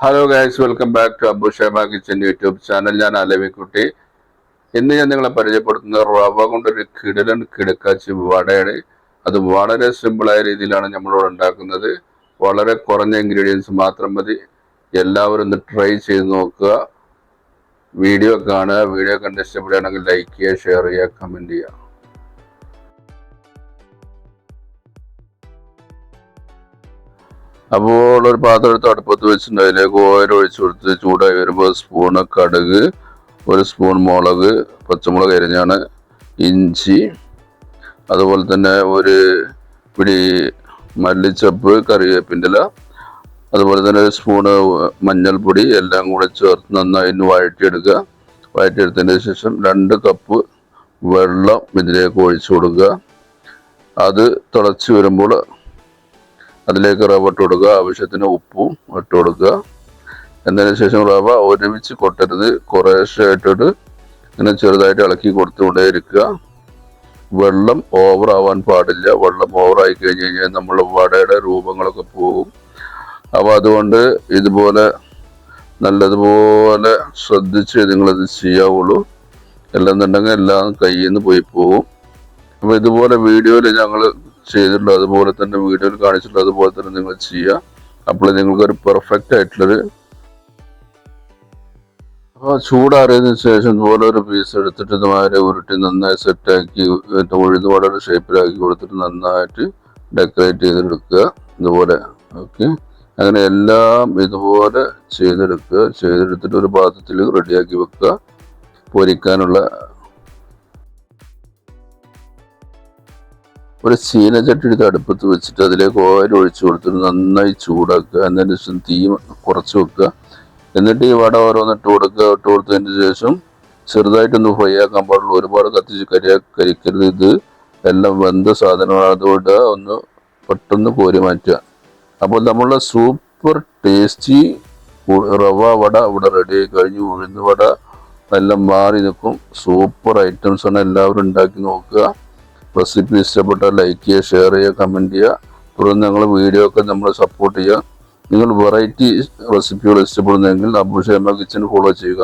Hello guys, welcome back to Abu Shema kitchen YouTube channel. ഞാൻ അലവിക്കുട്ടി. ഇന്ന് ഞാൻ നിങ്ങളെ പരിചയപ്പെടുത്തുന്ന റവ കൊണ്ടൊരു കിടിലൻ കിടക്കാച്ചി വടയാണ്. അത് വളരെ സിമ്പിളായ രീതിയിലാണ് നമ്മളിവിടെ ഉണ്ടാക്കുന്നത്. വളരെ കുറഞ്ഞ ഇൻഗ്രീഡിയൻസ് മാത്രം മതി. എല്ലാവരും ഒന്ന് ട്രൈ ചെയ്ത് നോക്കുക. വീഡിയോ കാണുക. വീഡിയോ കണ്ട് ഇഷ്ടപ്പെടുകയാണെങ്കിൽ ലൈക്ക് ചെയ്യുക, ഷെയർ ചെയ്യുക, കമൻറ്റ് ചെയ്യുക. അപ്പോൾ ഒരു പാത്രം എടുത്ത് അടുപ്പത്ത് വെച്ചിട്ടുണ്ട്. അതിലേക്ക് ഓയിൽ ഒഴിച്ചു കൊടുത്ത് ചൂടായി വരുമ്പോൾ സ്പൂണ് കടുക്, ഒരു സ്പൂൺ മുളക്, പച്ചമുളക് അരിഞ്ഞാണ്, ഇഞ്ചി, അതുപോലെ തന്നെ ഒരു പിടി മല്ലിച്ചപ്പ്, കറിവേപ്പിൻ്റെ ഇല, അതുപോലെ തന്നെ ഒരു സ്പൂണ് മഞ്ഞൾപ്പൊടി എല്ലാം കൂടെ ചേർത്ത് നന്നായി വഴറ്റിയെടുക്കുക. വഴറ്റിയെടുത്തതിന് ശേഷം 2 കപ്പ് വെള്ളം ഇതിലേക്ക് ഒഴിച്ചു കൊടുക്കുക. അത് തിളച്ച് വരുമ്പോൾ അതിലേക്ക് റവ ഇട്ട് കൊടുക്കുക. ആവശ്യത്തിന് ഉപ്പും ഇട്ട് കൊടുക്കുക. എന്നതിന് ശേഷം റവ ഒരുമിച്ച് കൊട്ടരുത്, കുറേശ്ശെ ഇട്ടിട്ട് ഇങ്ങനെ ചെറുതായിട്ട് ഇളക്കി കൊടുത്തുകൊണ്ടേ ഇരിക്കുക. വെള്ളം ഓവർ ആവാൻ പാടില്ല. വെള്ളം ഓവറായി കഴിഞ്ഞ് കഴിഞ്ഞാൽ നമ്മൾ വടയുടെ രൂപങ്ങളൊക്കെ പോകും. അപ്പോൾ അതുകൊണ്ട് ഇതുപോലെ നല്ലതുപോലെ ശ്രദ്ധിച്ച് നിങ്ങളിത് ചെയ്യാവുള്ളൂ. അല്ലെന്നുണ്ടെങ്കിൽ എല്ലാം കയ്യിൽ നിന്ന് പോയി പോകും. അപ്പോൾ ഇതുപോലെ വീഡിയോയിൽ ഞങ്ങൾ ചെയ്തിട്ടുണ്ട്, അതുപോലെ തന്നെ വീഡിയോയിൽ കാണിച്ചിട്ടുണ്ട്, അതുപോലെ തന്നെ നിങ്ങൾ ചെയ്യുക. അപ്പോൾ നിങ്ങൾക്കൊരു പെർഫെക്റ്റ് ആയിട്ടുള്ളൊരു ചൂടാറിയതിനു ശേഷം ഇതുപോലെ ഒരു പീസ് എടുത്തിട്ട് ഇതുമാതിരി ഉരുട്ടി നന്നായി സെറ്റാക്കി ഉഴുന്ന് വടയുടെ ഷേപ്പിലാക്കി കൊടുത്തിട്ട് നന്നായിട്ട് ഡെക്കറേറ്റ് ചെയ്തെടുക്കുക. ഇതുപോലെ ഓക്കെ. അങ്ങനെ എല്ലാം ഇതുപോലെ ചെയ്തെടുത്തിട്ട് ഒരു പാത്രത്തിൽ റെഡിയാക്കി വെക്കുക. പൊരിക്കാനുള്ള ഒരു ചീനച്ചട്ടി എടുത്ത് അടുപ്പത്ത് വെച്ചിട്ട് അതിലേക്ക് ഓയിൽ ഒഴിച്ചു കൊടുത്തിട്ട് നന്നായി ചൂടാക്കുക. എന്നതിന് ശേഷം തീ കുറച്ച് വെക്കുക. എന്നിട്ട് ഈ വട ഓരോന്നിട്ട് കൊടുത്തതിന് ശേഷം ചെറുതായിട്ടൊന്ന് ഫ്രൈ ആക്കാൻ പാടുള്ളൂ. ഒരുപാട് കത്തിച്ച് കരിക്കരുത്. ഇത് എല്ലാം വെന്ത സാധനമാണ്. അതുകൊണ്ട് ഒന്ന് പെട്ടെന്ന് കോരി മാറ്റുക. അപ്പോൾ നമ്മളുടെ സൂപ്പർ ടേസ്റ്റി റവ വട ഇവിടെ റെഡി ആയി കഴിഞ്ഞു. ഉഴുന്ന് വട എല്ലാം മാറി നിൽക്കും. സൂപ്പർ ഐറ്റംസ് ആണ്. എല്ലാവരും ഉണ്ടാക്കി നോക്കുക. റെസിപ്പി ഇഷ്ടപ്പെട്ടാൽ ലൈക്ക് ചെയ്യുക, ഷെയർ ചെയ്യുക, കമൻറ്റ് ചെയ്യുക. തുടർന്ന് ഞങ്ങൾ വീഡിയോ ഒക്കെ നമ്മളെ സപ്പോർട്ട് ചെയ്യുക. നിങ്ങൾ വെറൈറ്റി റെസിപ്പികൾ ഇഷ്ടപ്പെടുന്നെങ്കിൽ അബു ഷേമ കിച്ചൻ ഫോളോ ചെയ്യുക.